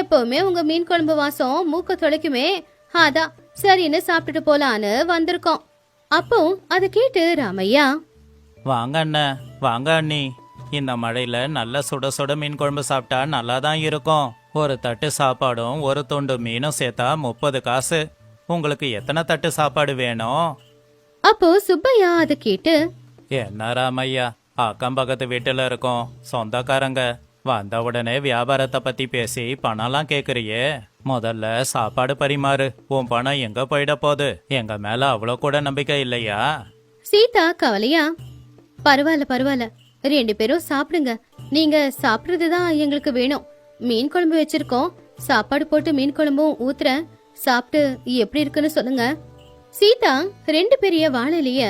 Speaker 1: எப்பவுமே உங்க மீன் குழம்பு வாசம் மூக்க தொலைக்குமே, அதான் சரின்னு சாப்பிட்டுட்டு போலான்னு வந்திருக்கோம். அப்போ அதை கேட்டு ராமையா,
Speaker 2: வாங்க அண்ணன், வாங்க அண்ணி. இந்த மழையில நல்ல சுட சுட மீன் குழம்பு சாப்பிட்டா நல்லா தான் இருக்கும். ஒரு தட்டு சாப்பாடும் ஒரு துண்டு மீனும் சேர்த்தா 30 காசு. உங்களுக்கு எத்தனை தட்டு சாப்பாடு வேணும்?
Speaker 1: அப்போ சுப்பையா அதை கேட்டு,
Speaker 2: என்ன ராமையா, அக்கம் பக்கத்து வீட்டுல இருக்கோம், சொந்தக்காரங்க. வந்த உடனே வியாபாரத்தை பத்தி பேசி பணம்லாம் கேக்குறியே. முதல்ல சாப்பாடு பரிமாறு. உன் பணம் எங்க போயிட போகுது? எங்க மேல அவ்வளோ கூட நம்பிக்கை இல்லையா?
Speaker 1: சீதா கவலையா, பரவாயில்ல பரவாயில்ல, 2 பேரும் சாப்பிடுங்க. நீங்க சாப்பிடுறதுதான் எங்களுக்கு வேணும். மீன் குழம்பு வச்சிருக்கோம், சாப்பாடு போட்டு மீன் குழம்பும் ஊத்துறேன். சாப்பிட்டு எப்படி இருக்குன்னு சொல்லுங்க. சீதா 2 பெரிய வாழையிலேய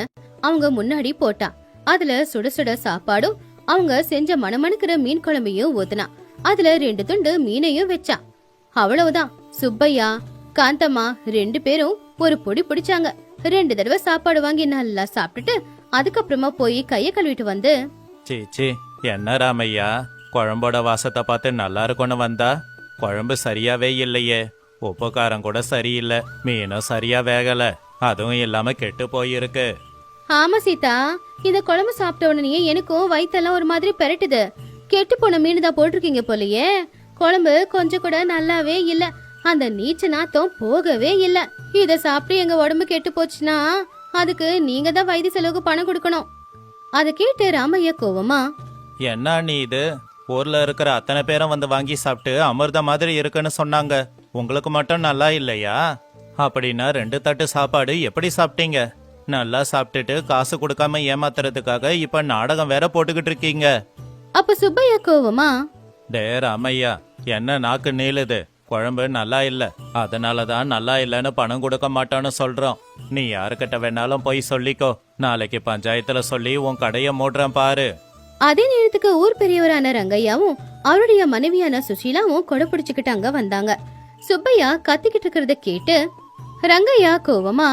Speaker 1: அவங்க முன்னாடி போட்டா. அதுல சுட சுட சாப்பாடும் அவங்க செஞ்ச மணமணுக்கிற மீன் குழம்பையும் ஊத்துனா. அதுல 2 துண்டு மீனையும் வச்சா. அவ்வளவுதான். சுப்பையா காந்தம்மா 2 பேரும் ஒரு பொடி பிடிச்சாங்க. 2 தடவை சாப்பாடு வாங்கி நல்லா சாப்பிட்டுட்டு அதுக்கப்புறமா போய் கைய கழுவிட்டு வந்து,
Speaker 2: சீச்சி, என்ன ராமையா, குழம்போட வாசத்தை பார்த்து நல்லா இருக்கும்னு வந்தா குழம்பு சரியாவே இல்லையே. உப்பு காரம் கூட சரியில்லை, மீனும் சரியா வேகல, அதுவும் இல்லாம கெட்டு போயிருக்கு.
Speaker 1: ஆமா சீதா, இந்த குழம்பு சாப்பிட்ட உடனே எனக்கும் வயித்தெல்லாம் ஒரு மாதிரி பெரட்டுது. கெட்டு போன மீன் தான் போட்டிருக்கீங்க போலயே. குழம்பு கொஞ்சம் கூட நல்லாவே இல்ல. அந்த நீச்ச நாத்தம் போகவே இல்ல. இத சாப்பிட்டு எங்க உடம்பு கெட்டு போச்சுன்னா அதுக்கு நீங்க தான் வைத்திய செலவுக்கு பணம் கொடுக்கணும். அதை கேட்டு ராமையா கோவமா,
Speaker 2: என்ன நீ இது? ஊர்ல இருக்கிற அத்தனை பேரும் வந்து வாங்கி சாப்பிட்டு அமிர்த மாதிரி இருக்குன்னு சொன்னாங்க. உங்களுக்கு மட்டும் நல்லா இல்லையா? அப்படின்னா 2 தட்டு சாப்பாடு எப்படி சாப்பிட்டீங்க? நல்லா சாப்பிட்டுட்டு காசு கொடுக்காம ஏமாத்துறதுக்காக இப்ப நாடகம் வேற போட்டுக்கிட்டு இருக்கீங்க.
Speaker 1: அப்ப சுப்பையா கோவமா,
Speaker 2: டே ராமையா, என்ன நாக்கு நீளுது? குழம்பு நல்லா இல்ல, அதனாலதான் நல்லா இல்லன்னு பணம் கொடுக்க மாட்டோன்னு சொல்றோம். நீ யாருக்கிட்ட வேணாலும் போய் சொல்லிக்கோ. நாளைக்கு பஞ்சாயத்துல சொல்லி உன் கடைய மூடுறேன் பாரு.
Speaker 1: அதே நேரத்துக்கு ஊர் பெரியவரான ரங்கையாவும் அவருடைய மனைவியான சுஷீலாவும் கொடை பிடிச்சுக்கிட்டு அங்க வந்தாங்க. சுப்பையா கத்திக்கிட்டு இருக்கிறத கேட்டு ரங்கையா கோவமா,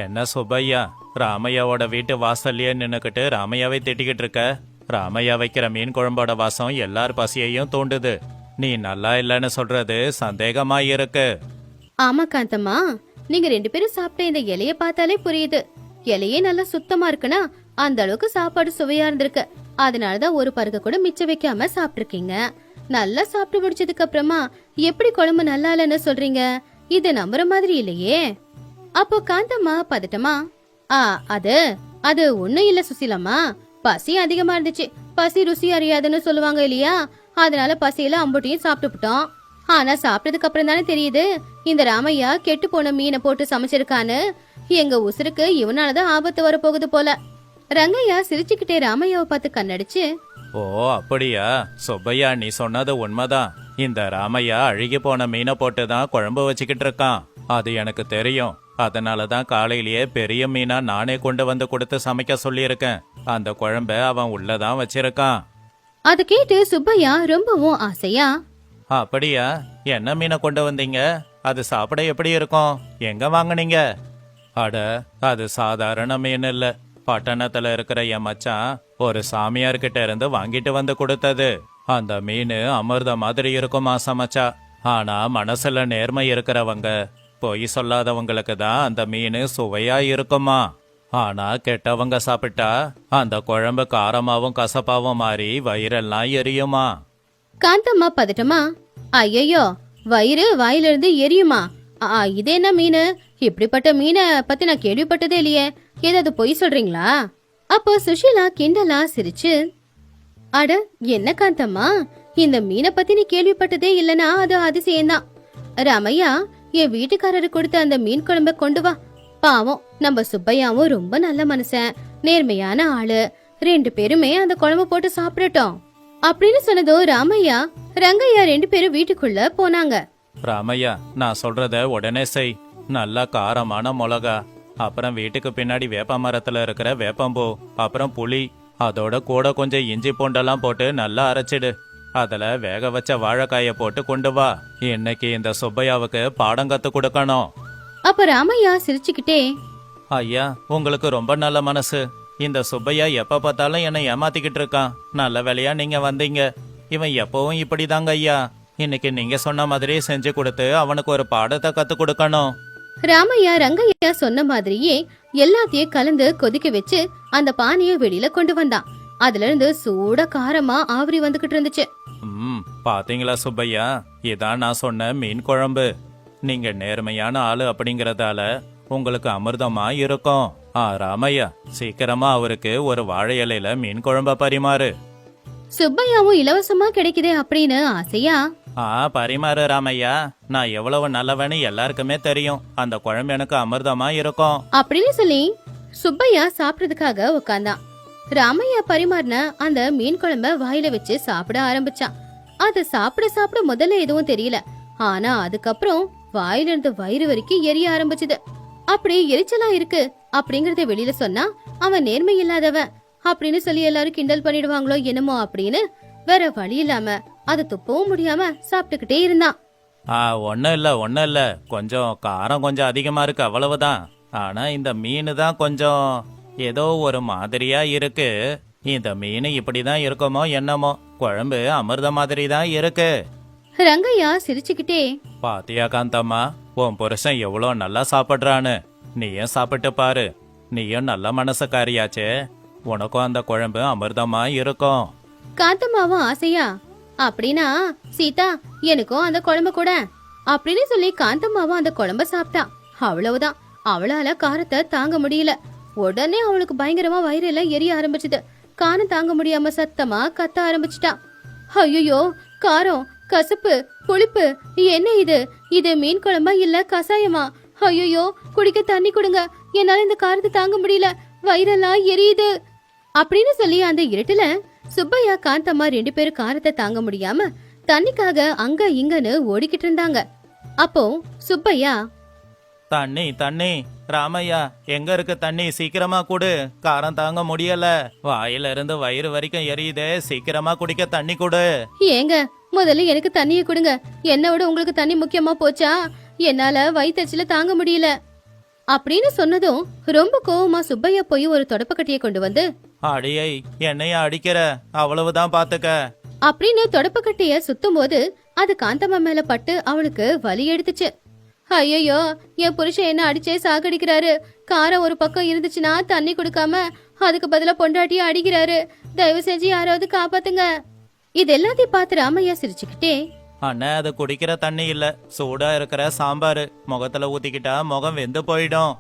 Speaker 2: என்ன சுப்பையா, ராமையாவோட வீட்டு வாசல்லயே நின்னுக்கிட்டு ராமையாவை திட்டிக்கிட்டு இருக்க? ராமையா வைக்கிற மீன் குழம்போட வாசம் எல்லார் பசியையும் தூண்டுது. நீ நல்லா இல்லைன்னு சொல்றது சந்தேகமா இருக்கு.
Speaker 1: ஆமா காந்தம்மா, நீங்க 2 பேரும் சாப்பிட்ட இந்த இலைய பார்த்தாலே புரியுது. இலையே நல்லா சுத்தமா இருக்குன்னா அந்த அளவுக்கு சாப்பாடு சுவையா இருந்திருக்கு. அதனாலதான் ஒரு பருக்க கூட மிச்சம் வைக்காம சாப்பிட்டுருக்கீங்க. நல்லா சாப்பிட்டு முடிச்சதுக்கு அப்புறமா எப்படி குழம்பு நல்லா இல்லைன்னு சொல்றீங்க? இது நம்புற மாதிரி இல்லையே. அப்போ காந்தம்மா பதட்டமா, அது அது ஒண்ணும் இல்ல சுசீலம்மா, பசி அதிகமா இருந்துச்சு. பசி ருசி அறியாதுன்னு சொல்லுவாங்க இல்லையா, அதனால பசியில அம்புட்டியும் சாப்பிட்டுட்டோம். ஆனா சாப்பிட்டதுக்கு அப்புறம் தானே தெரியுது இந்த ராமையா கெட்டு போன மீனை போட்டு சமைச்சிருக்கான்னு. எங்க உசுருக்கு இவனாலதான் ஆபத்து வரப்போகுது போல. ரங்கையா சிரிச்சுக்கிட்டே ராமையாவை பார்த்து கண்ணடிச்சு,
Speaker 2: ஓ அப்படியா சுப்பையா, நீ சொன்னது உண்மைதான். இந்த ராமையா அழுகி போன மீனை போட்டு தான் குழம்பு வச்சுக்கிட்டு இருக்கான். அது எனக்கு தெரியும். அதனாலதான் காலையிலேயே பெரிய மீனா நானே கொண்டு வந்து கொடுத்து சமைக்க சொல்லியிருக்கேன். அந்த குழம்ப அவன் உள்ளதான் வச்சிருக்கான்.
Speaker 1: அதை கேட்டு சுப்பையா ரொம்பவும் ஆசையா,
Speaker 2: அப்படியா, என்ன மீனை கொண்டு வந்தீங்க? அது சாப்பிட எப்படி இருக்கும்? எங்க வாங்குனீங்க? அட, அது சாதாரண மீன் இல்ல. பட்டணத்துல இருக்கிற என் மச்சான் ஒரு சாமியார்கிட்ட இருந்து வாங்கிட்டு வந்து கொடுத்தது. அந்த மீன் அமிர்த மாதிரி இருக்குமா சமைச்சா. ஆனா மனசுல நேர்மை இருக்கிறவங்க, பொய் சொல்லாதவங்களுக்கு தான் அந்த மீன் சுவையா இருக்குமா. ஆனா கெட்டவங்க சாப்பிட்டா அந்த குழம்பு காரமாவும் கசப்பாவும் மாறி வயிறெல்லாம் எரியுமா.
Speaker 1: காந்தம்மா பதட்டமா, ஐயோ வயிறு வாயிலிருந்து எரியுமா? இது என்ன மீனு? இப்படிப்பட்ட மீனை பத்தி நான் கேள்விப்பட்டதே இல்லையே. ஏதாவது பொய் சொல்றீங்களா? அப்போ சுஷீலா கிண்டலா சிரிச்சு, அட என்ன காந்தம்மா, இந்த மீனை பத்தி நீ கேள்விப்பட்டதே இல்லனா அது அதிசயம்தான். ராமையா, என் வீட்டுக்காரரு கொடுத்த அந்த மீன் குழம்ப கொண்டு வா. பாவம், நம்ம சுப்பையாவும் ரொம்ப நல்ல மனுஷன், நேர்மையான ஆளு. 2 பேருமே அந்த குழம்பு போட்டு சாப்பிடட்டும் அப்படின்னு சொன்னதோ ராமையா ரங்கையா 2 பேரும் வீட்டுக்குள்ள போனாங்க.
Speaker 2: ராமையா, நான் சொல்றத உடனே செய். நல்லா காரமான மிளகா, அப்புறம் வீட்டுக்கு பின்னாடி வேப்ப மரத்துல இருக்கிற வேப்பம்பூ, அப்புறம் புளி, அதோட கூட கொஞ்சம் இஞ்சி பூண்டெல்லாம் போட்டு நல்லா அரைச்சிடு. அதுல வேக வச்ச வாழைக்காய போட்டு கொண்டு வா. இன்னைக்கு இந்த சுப்பையாவுக்கு பாடம் கத்து கொடுக்கணும்.
Speaker 1: அப்ப ராமையா சிரிச்சுக்கிட்டே,
Speaker 2: ஐயா உங்களுக்கு ரொம்ப நல்ல மனசு. இந்த சுப்பையா எப்ப பார்த்தாலும் என்னை ஏமாத்திக்கிட்டு இருக்கான். நல்ல வேலையா நீங்க வந்தீங்க. இவன் எப்பவும் இப்படிதாங்க ஐயா. இன்னைக்கு நீங்க சொன்ன மாதிரி செஞ்சு கொடுத்து அவனுக்கு ஒரு பாடத்தை கத்து கொடுக்கணும்.
Speaker 1: ராமையா ரங்கையா சொன்ன மாதிரியே எல்லாத்தையும் கலந்து கொதிக்க வச்சு அந்த பானைய வெளியில கொண்டு வந்தான். அதுல இருந்து சூட காரமா ஆவரி வந்துகிட்டு இருந்துச்சு.
Speaker 2: பாத்தீங்களா சுப்பையா, இதான் நான் சொன்ன மீன் குழம்பு. நீங்க நேர்மையான ஆளு அப்படிங்கறதால உங்களுக்கு அமிர்தமா இருக்கும். ராமையா, சீக்கிரமா அவருக்கு ஒரு வாழை இலையில மீன் குழம்ப பரிமாறு.
Speaker 1: சுப்பையாவும் இலவசமா கிடைக்குதே அப்படின்னு ஆசையா,
Speaker 2: பரிமாறு ராமையா. நான் எவ்வளவு நல்லவன்னு எல்லாருக்குமே தெரியும். அந்த குழம்பு எனக்கு அமிர்தமா இருக்கும்
Speaker 1: அப்படின்னு சொல்லி சுப்பையா சாப்பிடுறதுக்காக உட்கார்ந்தான். ராமையா பரிமாறின அந்த மீன் குழம்ப வாயில வச்சு சாப்பிட ஆரம்பிச்சான். அத சாப்பிட முதல்ல எதுவும் தெரியல. ஆனா அதுக்கப்புறம் வாயில இருந்து வயிறு வரைக்கும் எரிய ஆரம்பிச்சுது. அப்படி எரிச்சலா இருக்கு அப்படிங்கறத வெளியில சொன்னா அவன் நேர்மை இல்லாதவன் அப்படின்னு சொல்லி எல்லாரும் கிண்டல் பண்ணிடுவாங்களோ என்னமோ அப்படின்னு வேற வழி இல்லாம அதை துப்பவும் முடியாம சாப்பிட்டுக்கிட்டே இருந்தான்.
Speaker 2: ஒன்னும் இல்ல, கொஞ்சம் காரம் கொஞ்சம் அதிகமா இருக்கு, அவ்வளவுதான். ஆனா இந்த மீன் தான் கொஞ்சம் ஏதோ ஒரு மாதிரியா இருக்கு. இந்த மீன் இப்படிதான் இருக்குமோ என்னமோ, குழம்பு அமிர்த மாதிரி தான் இருக்கு.
Speaker 1: ரங்கையா சிரிச்சுக்கிட்டே,
Speaker 2: பாத்தியா காந்தம்மா, உன் புருஷன் எவ்வளோ நல்லா சாப்பிடுறான்னு. நீயும் சாப்பிட்டு பாரு. நீயும் நல்ல மனசுக்காரியாச்சே, உனக்கும் அந்த குழம்பு அமிர்தமா இருக்கும்.
Speaker 1: காந்தம்மாவும் ஆசையா, அப்படின்னா சீதா எனக்கும் அந்த குழம்பு கூட அப்படின்னு சொல்லி காந்தம்மாவும் அந்த குழம்ப சாப்பிட்டா. அவ்வளவுதான், அவளால காரத்தை தாங்க முடியல. உடனே அவளுக்கு பயங்கரமா வயிறெல்லாம் எரிய ஆரம்பிச்சுது. காரம் தாங்க முடியாம சத்தமா கத்த ஆரம்பிச்சுட்டா. ஐயோ, காரம், கசப்பு, புளிப்பு, என்ன இது? இது மீன் குழம்பா இல்ல கசாயமா? ஐயோ, குடிக்க தண்ணி கொடுங்க, என்னால இந்த காரத்தை தாங்க முடியல, வயிறெல்லாம் எரியுது அப்படின்னு சொல்லி அந்த இருட்டுல சுப்பையா காந்தம்மா 2 பேரும் காரத்தை தாங்க முடியாம தண்ணிக்காக அங்க இங்கன்னு ஓடிக்கிட்டு இருந்தாங்க. அப்போ சுப்பையா,
Speaker 2: தண்ணி தண்ணி, ராமையா எங்க இருக்கு தண்ணி? சீக்கிரமா குடு, காரம் தாங்க முடியல, வாயில இருந்து வயிறு வரைக்கும் எரியுதே, சீக்கிரமா குடிக்க தண்ணி குடு.
Speaker 1: ஏங்க முதல்ல எனக்கு தண்ணியை கொடுங்க, என்னை விட உங்களுக்கு தண்ணி முக்கியமா போச்சா? என்னால வயிற்றுல தாங்க முடியல அப்படின்னு சொன்னதும் ரொம்ப கோவமா சுப்பையா போய் ஒரு தொடப்பக்கட்டியை கொண்டு வந்து,
Speaker 2: அடியை என்னைய அடிக்கிற, அவ்வளவுதான் பாத்துக்க
Speaker 1: அப்படின்னு தொடப்பக்கட்டிய சுத்தும் போது அது காந்தம்மா மேல பட்டு அவளுக்கு வலி எடுத்துச்சு. ஐயோ, என் புருஷன் என்ன அடிச்சே சாகடிக்கிறாரு. காரம் ஒரு பக்கம் இருந்துச்சுன்னா தண்ணி கொடுக்காம அதுக்கு பதிலா பொண்டாட்டிய அடிக்கிறாரு. தயவு செஞ்சு யாராவது காப்பாத்துங்க. இது எல்லாத்தையும் பார்த்து ராமையா சிரிச்சுக்கிட்டே,
Speaker 2: அண்ணா அது குடிக்கிற தண்ணி இல்ல, சூடா இருக்கிற சாம்பாரு. முகத்துல ஊத்திக்கிட்டா முகம் வெந்து போயிடும்.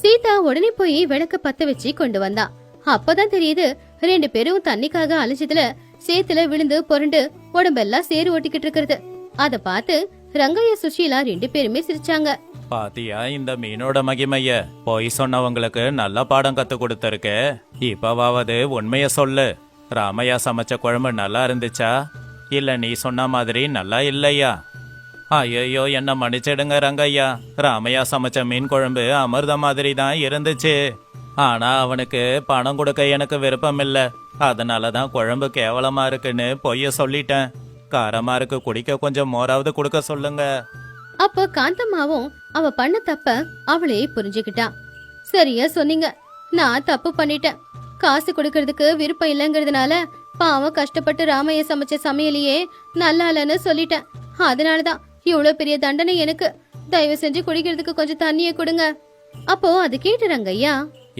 Speaker 1: சீதா உடனே போய் விளக்க பத்த வச்சு கொண்டு வந்தா. அப்பதான் தெரியுது 2 பேரும் தண்ணிக்காக அலைஞ்சதுல சேத்துல விழுந்து புரண்டு உடம்பெல்லாம் சேறு ஓட்டிக்கிட்டு இருக்கிறது. அத பார்த்து ரங்கையா சுஷீலா 2 பேருமே சிரிச்சாங்க.
Speaker 2: பாத்தியா இந்த மீனோட மகிமைய? போய் சொன்னவங்களுக்கு நல்ல பாடம் கத்து கொடுத்திருக்க. இப்பவாவது உண்மைய சொல்லு. ராமையா சமைச்ச குழம்பு நல்லா இருந்துச்சா, இல்ல நீ சொன்ன மாதிரி நல்லா இல்லையா? ஐயோ, என்ன மன்னிச்சிடுங்க ரங்கையா. ராமையா சமைச்ச மீன் குழம்பு அமிர்த மாதிரி தான் இருந்துச்சு. ஆனா அவனுக்கு பணம் கொடுக்க எனக்கு விருப்பம் இல்ல. அதனாலதான் குழம்பு கேவலமா இருக்குன்னு பொய்ய சொல்லிட்டேன். காரமா இருக்கு, குடிக்க கொஞ்சம் மோராவது கொடுக்க சொல்லுங்க.
Speaker 1: அப்ப காந்தம்மாவும் அவ பண்ண தப்ப அவளே புரிஞ்சுக்கிட்டா. சரியா சொன்னீங்க, நான் தப்பு பண்ணிட்டேன். காசு கொடுக்கறதுக்கு விருப்பம் இல்லைங்கிறதுனால பாவம் கஷ்டப்பட்டு ராமைய சமைச்ச சமையலையே நல்லா இல்லைன்னு சொல்லிட்டேன். அதனாலதான் இவ்வளவு பெரிய தண்டனை எனக்கு. தயவு செஞ்சு குடிக்கிறதுக்கு கொஞ்சம் தண்ணியை கொடுங்க. அப்போ அது கேட்டு ரங்கையா,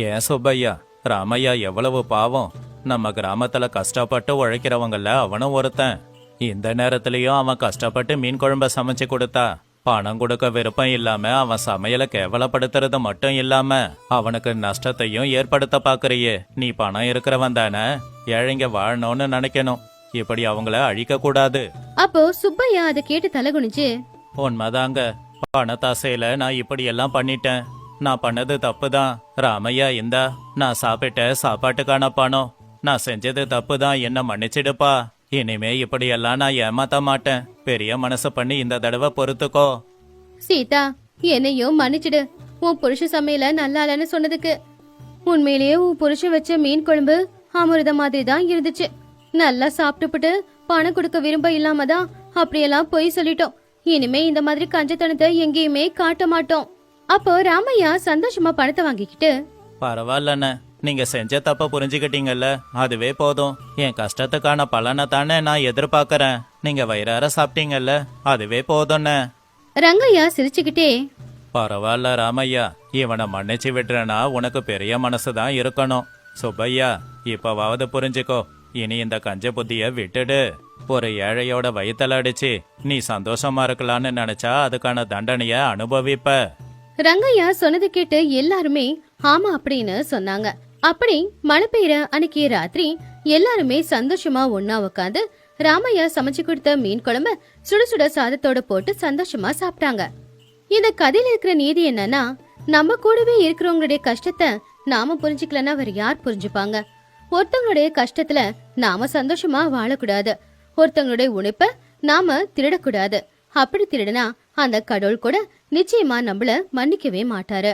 Speaker 2: ஏன் சுப்பையா, ராமையா எவ்வளவு பாவம். நம்ம கிராமத்துல கஷ்டப்பட்டு உழைக்கிறவங்கல்ல அவனும் ஒருத்தன். இந்த நேரத்திலயும் அவன் கஷ்டப்பட்டு மீன் குழம்ப சமைச்சு கொடுத்தா. பணம் கொடுக்க விருப்பம் இல்லாம அவன் சமையலை கேவலப்படுத்துறது மட்டும் இல்லாம அவனுக்கு நஷ்டத்தையும் ஏற்படுத்த பாக்குறியே. நீ பணம் இருக்கிறவன் தானே, ஏழைங்க வாழணும்னு நினைக்கணும். இப்படி அவங்கள அழிக்க கூடாது.
Speaker 1: அப்போ சுப்பையா அதை கேட்டு தலகுனிச்சு,
Speaker 2: உண்மைதாங்க, பணத்தாசையில நான் இப்படி எல்லாம் பண்ணிட்டேன். நான் பண்ணது தப்புதான். ராமையா இந்தா, நான் சாப்பிட்ட சாப்பாட்டுக்கான பணம். நான் செஞ்சது தப்புதான், என்ன மன்னிச்சிடுப்பா. இனிமே இப்படியெல்லாம் நான் ஏமாத்த மாட்டேன். பெரிய மனசு பண்ணி இந்த தடவை பொறுத்துக்கோ.
Speaker 1: சீதா, என்னையும் மன்னிச்சிடு. உன் புருஷ சமையல நல்லா இல்லைன்னு சொன்னதுக்கு. உண்மையிலேயே உன் புருஷன் வச்ச மீன் குழம்பு அமிர்த மாதிரி தான் இருந்துச்சு. நல்லா சாப்பிட்டுப்புட்டு பணம் கொடுக்க விரும்ப இல்லாம தான் அப்படியெல்லாம் பொய் சொல்லிட்டோம். இனிமே இந்த மாதிரி கஞ்சத்தனத்தை எங்கேயுமே காட்ட மாட்டோம். அப்போ ராமையா சந்தோஷமா பணத்தை வாங்கிக்கிட்டு,
Speaker 2: பரவாயில்லண்ணே, நீங்க செஞ்ச தப்ப புரிஞ்சுக்கிட்டீங்கல்ல, அதுவே போதும். என் கஷ்டத்துக்கான பலனை தானே நான் எதிர்பார்க்கறேன். நீங்க வயிறார சாப்பிட்டீங்கல்ல, அதுவே போதும்ண்ணே.
Speaker 1: ரங்கையா சிரிச்சுக்கிட்டே,
Speaker 2: பரவாயில்ல ராமையா, இவனை மன்னிச்சு விட்டுறனா உனக்கு பெரிய மனசுதான் இருக்கணும். சுப்பையா, இப்பவாவது புரிஞ்சுக்கோ, இனி இந்த கஞ்ச புத்திய விட்டுடு. ஒரு ஏழையோட வயித்தல அடிச்சு நீ சந்தோஷமா இருக்கலான்னு நினைச்சா அதுக்கான தண்டனைய அனுபவிப்ப.
Speaker 1: ரங்கையா சொன்னது கேட்டு எல்லாருமே ஆமா அப்படின்னு சொன்னாங்க. அப்படி மழை பெய்யற அன்னைக்கு ராத்திரி எல்லாருமே சந்தோஷமா ஒன்னா உட்காந்து ராமையா சமைச்சு கொடுத்த மீன் குழம்பு சுட சுட சாதத்தோட போட்டு சந்தோஷமா சாப்பிட்டாங்க. இந்த கதையில இருக்கிற நீதி என்னன்னா, நம்ம கூடவே இருக்கிறவங்களுடைய கஷ்டத்தை நாம புரிஞ்சுக்கலன்னா வேற யார் புரிஞ்சுப்பாங்க? ஒருத்தவங்களுடைய கஷ்டத்துல நாம சந்தோஷமா வாழக்கூடாது. ஒருத்தவங்களுடைய உழைப்ப நாம திருடக்கூடாது. அப்படி திருடனா அந்த கடவுள் கூட நிச்சயமா நம்மள மன்னிக்கவே மாட்டாரு.